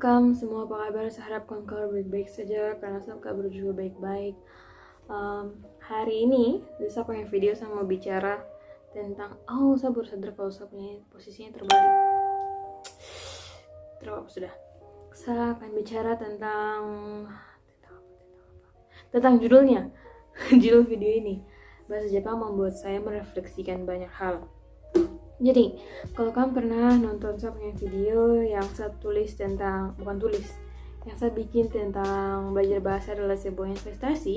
welcome semua, apa kabar? Saya harap kawan-kawan baik-baik saja karena saya kabar juga baik-baik. Hari ini saya pengen video sama bicara tentang saya baru sadar kalau saya punya posisinya terbalik. Terus sudah. Saya akan bicara tentang judulnya. Judul video ini, bahasa Jepang membuat saya merefleksikan banyak hal. Jadi, kalau kamu pernah nonton saya punya video yang saya tulis tentang, yang saya bikin tentang belajar bahasa adalah sebuah investasi,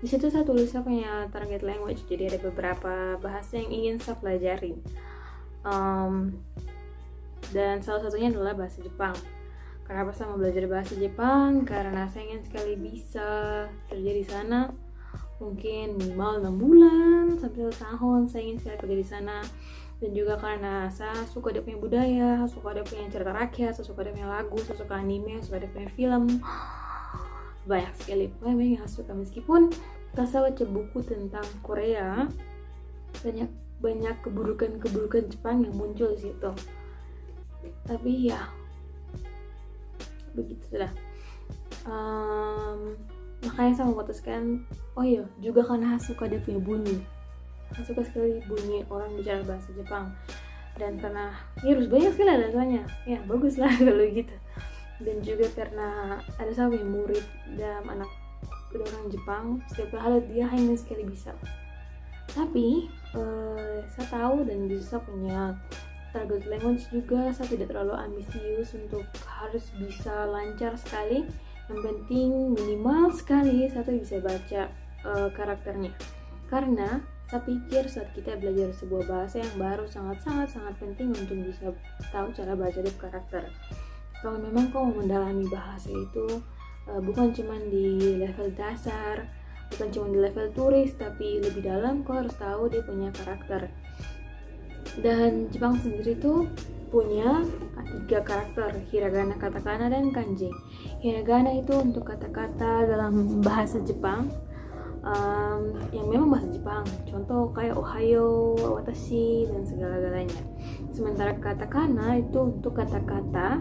di situ saya tulis saya punya target language. Jadi ada beberapa bahasa yang ingin saya pelajari, dan salah satunya adalah bahasa Jepang. Kenapa saya mau belajar bahasa Jepang? Karena saya ingin sekali bisa kerja di sana, mungkin minimal 6 bulan sampai 1 tahun. Saya ingin sekali kerja di sana. Dan juga karena saya suka dia punya budaya, suka dia punya cerita rakyat, saya suka dia punya lagu, saya suka anime, saya suka dia punya film, banyak sekali. Pokoknya banyak yang suka. Meskipun saya baca buku tentang Korea, banyak keburukan Jepang yang muncul di situ. Tapi ya begitu sudah. Makanya saya memutuskan, juga karena suka dia punya bunyi. Saya suka sekali bunyi orang bicara bahasa Jepang, dan karena harus banyak sekali alasannya, ya bagus lah kalau gitu. Dan juga karena ada saya punya murid dan anak orang Jepang, setiap hal dia hanya sekali bisa. Tapi saya tahu dan bisa punya target language juga. Saya tidak terlalu ambisius untuk harus bisa lancar sekali. Yang penting minimal sekali saya bisa baca karakternya, karena saya pikir saat kita belajar sebuah bahasa yang baru sangat penting untuk bisa tahu cara baca dari karakter. Kalau memang kau mau mendalami bahasa itu, bukan cuma di level dasar, bukan cuma di level turis, tapi lebih dalam, kau harus tahu dia punya karakter. Dan Jepang sendiri tuh punya 3 karakter: hiragana, katakana, dan kanji. Hiragana itu untuk kata-kata dalam bahasa Jepang, yang memang bahasa Jepang, contoh kayak ohayo, watashi, dan segala-galanya. Sementara katakana itu untuk kata-kata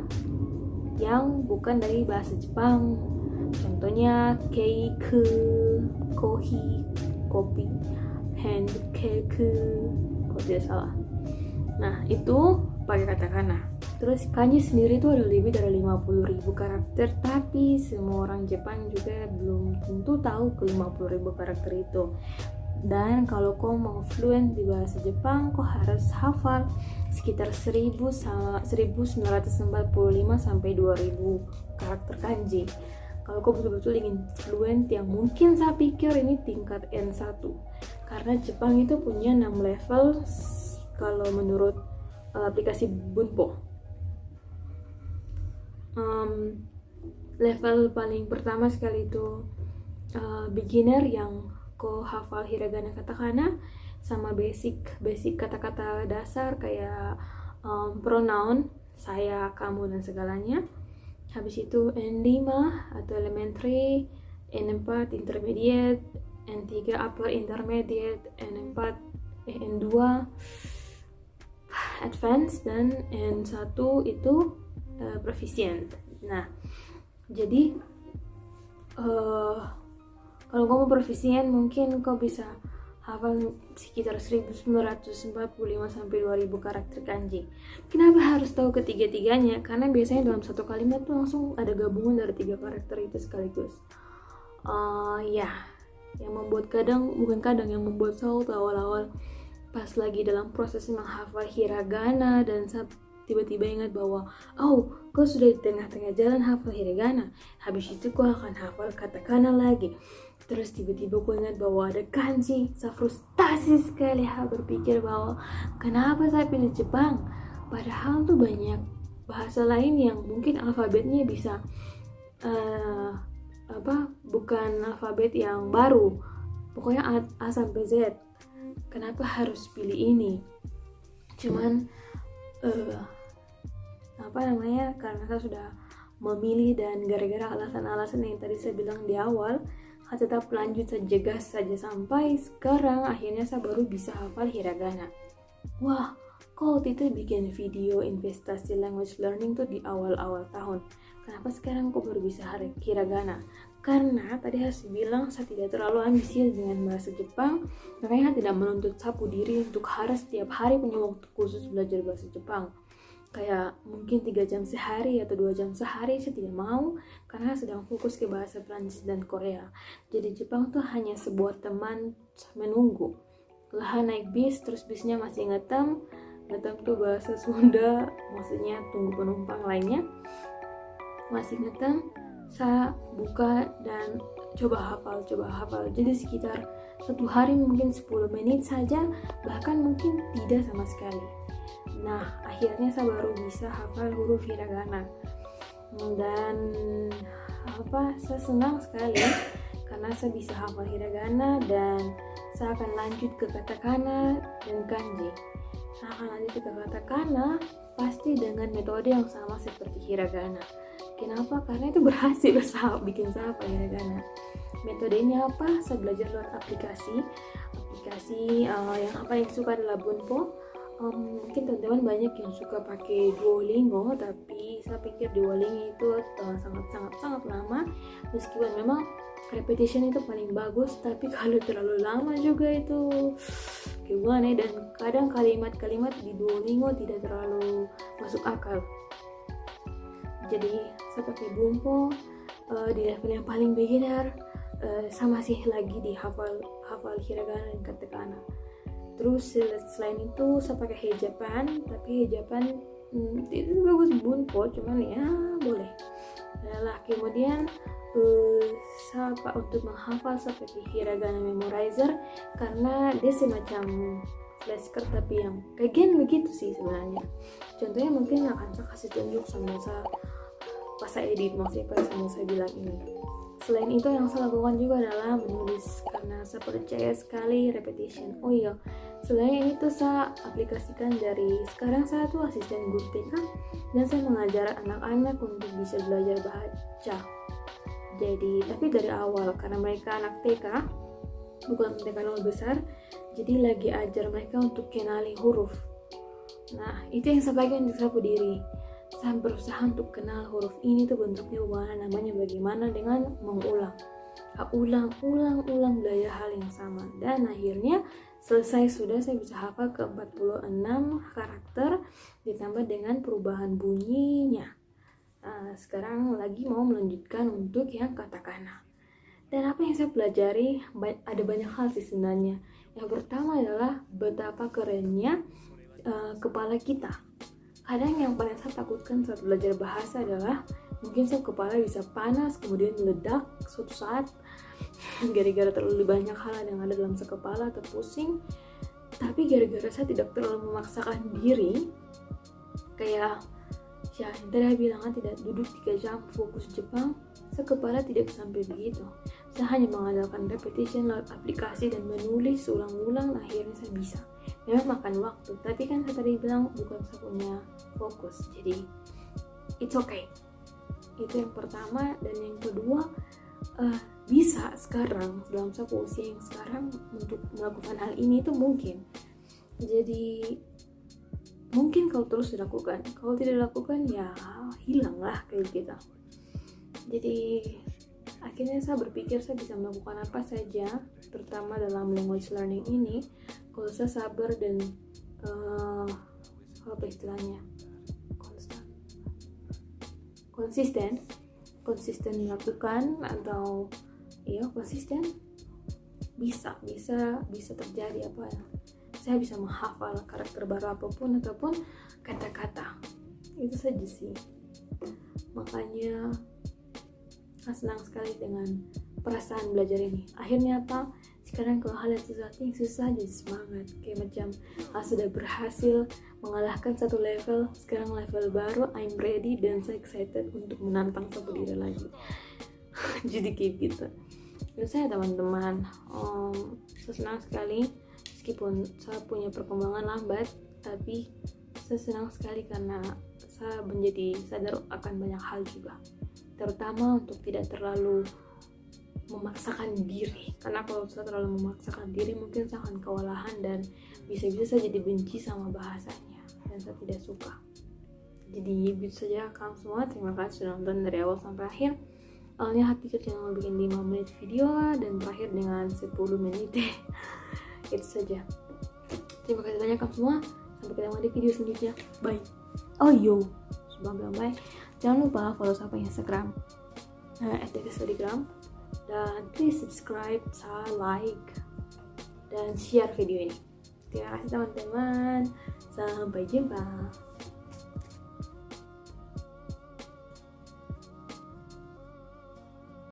yang bukan dari bahasa Jepang, contohnya cake, kopi, pancake, kalau tidak salah. Nah, itu pakai katakana. Terus kanji sendiri itu ada lebih dari 50.000 karakter, tapi semua orang Jepang juga belum tentu tahu ke 50.000 karakter itu. Dan kalau kau mau fluent di bahasa Jepang, kau harus hafal sekitar 1945 sampai 2000 karakter kanji. Kalau kau betul-betul ingin fluent, yang mungkin saya pikir ini tingkat N1, karena Jepang itu punya 6 level kalau menurut aplikasi Bunpo. Level paling pertama sekali itu beginner, yang kau hafal hiragana, katakana, sama basic kata-kata dasar kayak pronoun, saya, kamu, dan segalanya. Habis itu N5 atau elementary, N4 intermediate, N3 upper intermediate, N2 advanced, dan N1 itu proficient. Nah, jadi kalau kamu proficient, mungkin kau bisa hafal sekitar 1945 sampai 2000 karakter kanji. Kenapa harus tahu ketiga-tiganya? Karena biasanya dalam satu kalimat tuh langsung ada gabungan dari 3 karakter itu sekaligus. Yang membuat yang membuat saya awal-awal pas lagi dalam proses menghafal hiragana, dan saya tiba-tiba ingat bahwa kau sudah di tengah-tengah jalan hafal hiragana, habis itu kau akan hafal katakana lagi. Terus tiba-tiba kau ingat bahwa ada kanji. Saya frustasi sekali, berpikir bahwa kenapa saya pilih Jepang, padahal tuh banyak bahasa lain yang mungkin alfabetnya bisa bukan alfabet yang baru, pokoknya A sampai Z. Kenapa harus pilih ini? Cuman karena saya sudah memilih, dan gara-gara alasan-alasan yang tadi saya bilang di awal, saya tetap lanjut saja, gas saja sampai sekarang. Akhirnya saya baru bisa hafal hiragana. Wah, kok waktu itu bikin video investasi language learning tuh di awal-awal tahun, kenapa sekarang kok baru bisa hiragana? Karena tadi harus bilang saya tidak terlalu ambisius dengan bahasa Jepang, makanya saya tidak menuntut sapu diri untuk harus setiap hari punya waktu khusus belajar bahasa Jepang. Kayak mungkin 3 jam sehari atau 2 jam sehari saya tidak mau, karena sedang fokus ke bahasa Prancis dan Korea. Jadi Jepang tuh hanya sebuah teman menunggu. Lahan naik bis, terus bisnya masih ngetem tuh bahasa Sunda, maksudnya tunggu penumpang lainnya, masih ngetem, saya buka dan coba hafal. Jadi sekitar 1 hari mungkin 10 menit saja, bahkan mungkin tidak sama sekali. Nah, akhirnya saya baru bisa hafal huruf hiragana. Dan saya senang sekali karena saya bisa hafal hiragana, dan saya akan lanjut ke katakana dan kanji. Saya akan lanjut ke katakana pasti dengan metode yang sama seperti hiragana. Kenapa? Karena itu berhasil bikin saya hafal hiragana. Metodenya apa? Saya belajar lewat aplikasi yang suka adalah Bunpo. Mungkin teman-teman banyak yang suka pakai Duolingo, tapi saya pikir Duolingo itu sangat lama. Meskipun memang repetition itu paling bagus, tapi kalau terlalu lama juga itu gimana, dan kadang kalimat-kalimat di Duolingo tidak terlalu masuk akal. Jadi saya pakai Bunpo di level yang paling beginner. Saya masih lagi di hafal hiragana dan katakana. Terus selain itu saya pakai Heijapan, tapi Heijapan itu bagus Bunpo, cuman ya boleh. Kemudian saya untuk menghafal saya pakai hiragana memorizer, karena dia semacam flashcard tapi yang kayak gen begitu sih sebenarnya. Contohnya mungkin akan saya kasih tunjuk sambil saya pas saya edit, maksudnya pas saya bilang ini. Selain itu yang saya lakukan juga adalah menulis, karena saya percaya sekali repetition. Oh iya, selain itu saya aplikasikan dari sekarang saya tuh asisten guru TK, dan saya mengajar anak-anak untuk bisa belajar baca. Jadi tapi dari awal, karena mereka anak TK bukan TK 0 besar, jadi lagi ajar mereka untuk kenali huruf. Nah itu yang saya pakai untuk sapu diri. Saya berusaha untuk kenal huruf ini tuh bentuknya bagaimana, namanya bagaimana, dengan mengulang, ulang belajar hal yang sama, dan akhirnya selesai sudah saya bisa hafal ke 46 karakter ditambah dengan perubahan bunyinya. Sekarang lagi mau melanjutkan untuk yang katakana. Dan apa yang saya pelajari, ada banyak hal sih sebenarnya. Yang pertama adalah betapa kerennya kepala kita. Kadang yang paling saya takutkan saat belajar bahasa adalah mungkin saya kepala bisa panas kemudian meledak suatu saat gara-gara terlalu banyak hal yang ada dalam sekepala atau pusing. Tapi gara-gara saya tidak terlalu memaksakan diri, kayak ya tadi bilang tidak duduk 3 jam fokus Jepang, saya kepala tidak sampai begitu. Saya hanya mengandalkan repetition lewat aplikasi dan menulis ulang-ulang, akhirnya saya bisa. Memang makan waktu, tapi kan saya tadi bilang bukan saya punya fokus, jadi it's okay. Itu yang pertama. Dan yang kedua, bisa sekarang dalam saya usia yang sekarang untuk melakukan hal ini itu mungkin. Jadi mungkin kalau terus dilakukan, kalau tidak dilakukan ya hilanglah kayak kita. Jadi akhirnya saya berpikir saya bisa melakukan apa saja, terutama dalam language learning ini, kalau saya sabar dan apa istilahnya, konsisten melakukan, atau ya konsisten, bisa terjadi apa ya. Saya bisa menghafal karakter baru apapun ataupun kata-kata. Itu saja sih. Makanya saya senang sekali dengan perasaan belajar ini. Akhirnya apa? Sekarang kalau hal yang susah jadi semangat. Kayak macam sudah berhasil mengalahkan satu level, sekarang level baru, I'm ready, dan saya excited untuk menantang satu diri lagi. Jadi kayak gitu. Dan saya teman-teman, saya senang sekali meskipun saya punya perkembangan lambat, tapi saya senang sekali karena saya menjadi sadar akan banyak hal juga, terutama untuk tidak terlalu memaksakan diri, karena kalau saya terlalu memaksakan diri mungkin saya akan kewalahan dan bisa-bisa saya jadi benci sama bahasanya. dan saya tidak suka. Jadi begitu saja kamu semua, terima kasih sudah nonton dari awal sampai akhir. Awalnya hati kecil mau bikin 5 menit video dan terakhir dengan 10 menit. Itu saja. Terima kasih banyak kamu semua. Sampai ketemu di video selanjutnya. Bye. Oh yo, sebelum bilang bye, jangan lupa follow saya Instagram @Telegram, dan please subscribe, like, dan share video ini. Terima kasih teman-teman. Sampai jumpa.